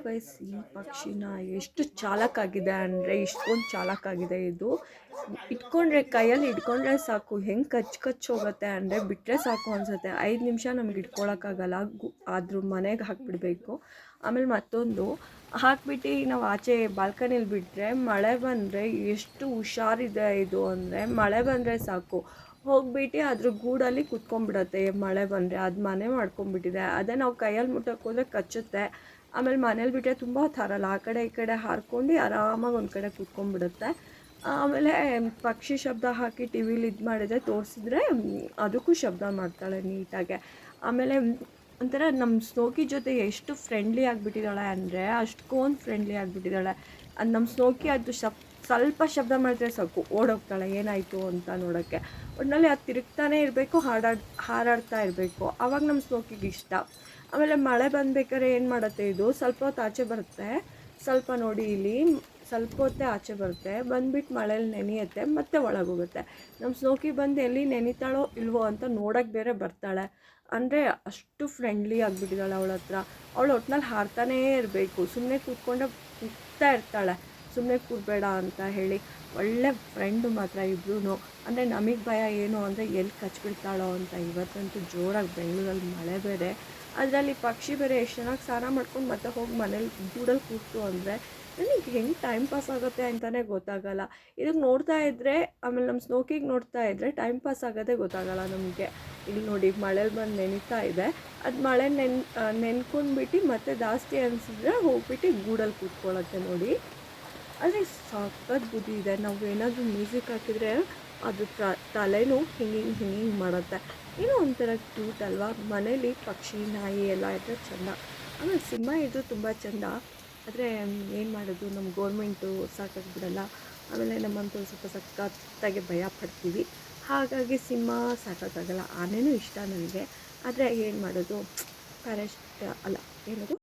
Guys, ಈ ಪಕ್ಷಿನ ಎಷ್ಟು ಚಾಲಾಕಾಗಿದೆ ಅಂದರೆ ಇಷ್ಟೊಂದು ಚಾಲಾಕಾಗಿದೆ ಇದು. ಇಟ್ಕೊಂಡ್ರೆ ಕೈಯಲ್ಲಿ ಇಟ್ಕೊಂಡ್ರೆ ಸಾಕು, ಹೆಂಗೆ ಕಚ್ಚಿ ಹೋಗುತ್ತೆ ಅಂದರೆ ಬಿಟ್ಟರೆ ಸಾಕು ಅನಿಸುತ್ತೆ. 5 ನಿಮಿಷ ನಮ್ಗೆ ಇಟ್ಕೊಳಕ್ಕಾಗಲ್ಲ, ಆದ್ರೂ ಮನೆಗೆ ಹಾಕಿಬಿಡ್ಬೇಕು. ಆಮೇಲೆ ಮತ್ತೊಂದು ಹಾಕ್ಬಿಟ್ಟು ನಾವು ಆಚೆ ಬಾಲ್ಕನಿಲಿ ಬಿಟ್ಟರೆ ಮಳೆ ಬಂದರೆ ಎಷ್ಟು ಹುಷಾರಿದೆ ಇದು ಅಂದರೆ, ಮಳೆ ಬಂದರೆ ಸಾಕು ಹೋಗ್ಬಿಟ್ಟು ಅದ್ರ ಗೂಡಲ್ಲಿ ಕುತ್ಕೊಂಡ್ಬಿಡತ್ತೆ. ಮಳೆ ಬಂದರೆ ಅದು ಮನೆ ಮಾಡ್ಕೊಂಡ್ಬಿಟ್ಟಿದೆ. ಅದೇ ನಾವು ಕೈಯಲ್ಲಿ ಮುಟ್ಟಕ್ಕೆ ಹೋದರೆ ಕಚ್ಚುತ್ತೆ. ಆಮೇಲೆ ಮನೇಲಿ ಬಿಟ್ಟರೆ ತುಂಬ ಥರಲ್ಲ, ಆ ಕಡೆ ಈ ಕಡೆ ಹಾರ್ಕೊಂಡು ಆರಾಮಾಗಿ ಒಂದು ಕಡೆ ಕೂತ್ಕೊಂಡ್ಬಿಡುತ್ತೆ. ಆಮೇಲೆ ಪಕ್ಷಿ ಶಬ್ದ ಹಾಕಿ ಟಿ ವಿಲಿ ಇದು ಮಾಡಿದರೆ ತೋರಿಸಿದ್ರೆ ಅದಕ್ಕೂ ಶಬ್ದ ಮಾಡ್ತಾಳೆ ನೀಟಾಗೆ. ಆಮೇಲೆ ಒಂಥರ ನಮ್ಮ ಸ್ನೋಕಿ ಜೊತೆ ಎಷ್ಟು ಫ್ರೆಂಡ್ಲಿ ಆಗಿಬಿಟ್ಟಿದ್ದಾಳೆ ಅಂದರೆ ಅಷ್ಟೊಂದು ಫ್ರೆಂಡ್ಲಿ ಆಗಿಬಿಟ್ಟಿದ್ದಾಳೆ. ಅದು ನಮ್ಮ ಸ್ನೋಕಿ ಅದು ಸ್ವಲ್ಪ ಶಬ್ದ ಮಾಡಿದ್ರೆ ಸಾಕು ಓಡೋಗ್ತಾಳೆ ಏನಾಯಿತು ಅಂತ ನೋಡೋಕ್ಕೆ. ಒಟ್ಟಿನಲ್ಲಿ ಅದು ತಿರುಗ್ತಾನೆ ಇರಬೇಕು, ಹಾರಾಡ್ತಾ ಇರಬೇಕು, ಆವಾಗ ನಮ್ಮ ಸ್ನೋಕಿಗೆ ಇಷ್ಟ. ಆಮೇಲೆ ಮಳೆ ಬಂದ್ಬೇಕಾದ್ರೆ ಏನು ಮಾಡುತ್ತೆ, ಇದು ಸ್ವಲ್ಪ ಹೊತ್ತು ಆಚೆ ಬರುತ್ತೆ. ಸ್ವಲ್ಪ ನೋಡಿ ಇಲ್ಲಿ ಸ್ವಲ್ಪ ಹೊತ್ತೇ ಆಚೆ ಬರುತ್ತೆ, ಬಂದುಬಿಟ್ಟು ಮಳೇಲಿ ನೆನೆಯುತ್ತೆ, ಮತ್ತೆ ಒಳಗೋಗುತ್ತೆ. ನಮ್ಮ ಸ್ನೋಕಿ ಬಂದು ಎಲ್ಲಿ ನೆನಿತಾಳೋ ಇಲ್ವೋ ಅಂತ ನೋಡೋಕ್ಕೆ ಬೇರೆ ಬರ್ತಾಳೆ. ಅಂದರೆ ಅಷ್ಟು ಫ್ರೆಂಡ್ಲಿ ಆಗಿಬಿಟ್ಟಿದ್ದಾಳೆ ಅವಳ ಹತ್ರ. ಅವಳು ಒಟ್ಟಿನಲ್ಲಿ ಹಾರ್ತಾನೇ ಇರಬೇಕು, ಸುಮ್ಮನೆ ಕೂಗ್ತಾ ಇರ್ತಾಳೆ, ಸುಮ್ಮನೆ ಕೂರಬೇಡ ಅಂತ ಹೇಳಿ. ಒಳ್ಳೆ ಫ್ರೆಂಡು ಮಾತ್ರ ಇಬ್ಬರೂ. ಅಂದರೆ ನಮಗೆ ಭಯ ಏನು ಅಂದರೆ ಎಲ್ಲಿ ಕಚ್ಬಿಡ್ತಾಳೋ ಅಂತ. ಇವತ್ತಂತೂ ಜೋರಾಗಿ ಬೆಂಗಳೂರಲ್ಲಿ ಮಳೆ ಬೇರೆ, ಅದರಲ್ಲಿ ಪಕ್ಷಿ ಬೇರೆ ಎಷ್ಟು ಚೆನ್ನಾಗಿ ಸ್ನಾನ ಮಾಡ್ಕೊಂಡು ಮತ್ತೆ ಹೋಗಿ ಮನೇಲಿ ಗೂಡಲ್ಲಿ ಕೂತು ಅಂದರೆ ನನಗೆ ಹೆಂಗೆ ಟೈಮ್ ಪಾಸ್ ಆಗುತ್ತೆ ಅಂತಲೇ ಗೊತ್ತಾಗಲ್ಲ. ಇದಕ್ಕೆ ನೋಡ್ತಾ ಇದ್ದರೆ, ಆಮೇಲೆ ನಮ್ಮ ಸ್ನೋಕಿಗೆ ನೋಡ್ತಾ ಇದ್ದರೆ ಟೈಮ್ ಪಾಸ್ ಆಗೋದೇ ಗೊತ್ತಾಗಲ್ಲ ನಮಗೆ. ಇಲ್ಲಿ ನೋಡಿ ಮಳೇಲಿ ಬಂದು ನೆನೀತಾ ಇದೆ, ಅದು ಮಳೆ ನೆನ್ಕೊಂಡ್ಬಿಟ್ಟು ಮತ್ತೆ ಜಾಸ್ತಿ ಅನಿಸಿದ್ರೆ ಹೋಗ್ಬಿಟ್ಟು ಗೂಡಲ್ಲಿ ಕೂತ್ಕೊಳ್ಳುತ್ತೆ ನೋಡಿ. ಆದರೆ ಸಖತ್ ಬುದ್ಧಿ ಇದೆ. ನಾವು ಏನಾದರೂ ಮ್ಯೂಸಿಕ್ ಹಾಕಿದರೆ ಅದು ತಲೆನೂ ಹಿಂಗೆ ಮಾಡುತ್ತೆ. ಏನೋ ಒಂಥರ ಕ್ಯೂಟ್ ಅಲ್ವಾ. ಮನೇಲಿ ಪಕ್ಷಿ ನಾಯಿ ಎಲ್ಲ ಇದ್ದರೆ ಚೆಂದ. ಆಮೇಲೆ ಸಿಂಹ ಇದ್ದರೂ ತುಂಬ ಚೆಂದ. ಆದರೆ ಏನು ಮಾಡೋದು, ನಮ್ಮ ಗೌರ್ಮೆಂಟು ಸಾಕಾಗಿ ಬಿಡಲ್ಲ. ಆಮೇಲೆ ನಮ್ಮಂತೂ ಸ್ವಲ್ಪ ಸಖತ್ತಾಗಿ ಭಯ ಪಡ್ತೀವಿ, ಹಾಗಾಗಿ ಸಿಂಹ ಸಾಕೋಕ್ಕಾಗಲ್ಲ. ಆನೆನೂ ಇಷ್ಟ ನನಗೆ, ಆದರೆ ಏನು ಮಾಡೋದು, ಫಾರೆಸ್ಟ್ ಅಲ್ಲ ಏನದು